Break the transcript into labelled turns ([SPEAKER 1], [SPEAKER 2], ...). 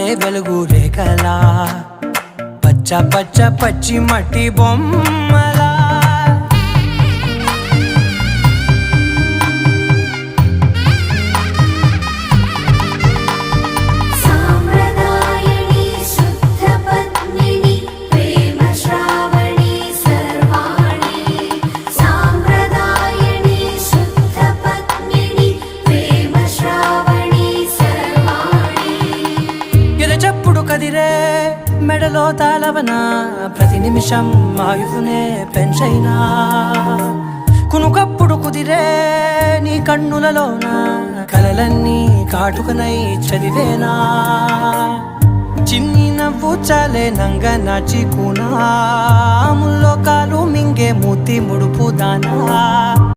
[SPEAKER 1] జారే వెలుగు రేఖలా పచ్చ పచ్చ పచ్చి మట్టి బొమ్మలా కదిరే మెడలో తాళవన ప్రతి నిమిషం ఆయుధునే పెంచైనా కునుకప్పుడు కుదిరే నీ కన్నులలోన కలలన్నీ కాటుకనై చదివేనా చిన్ని నవ్వు చాలే నంగ నాచి కూనా ముల్లో కాలు మింగే మూతి ముడుపు దానా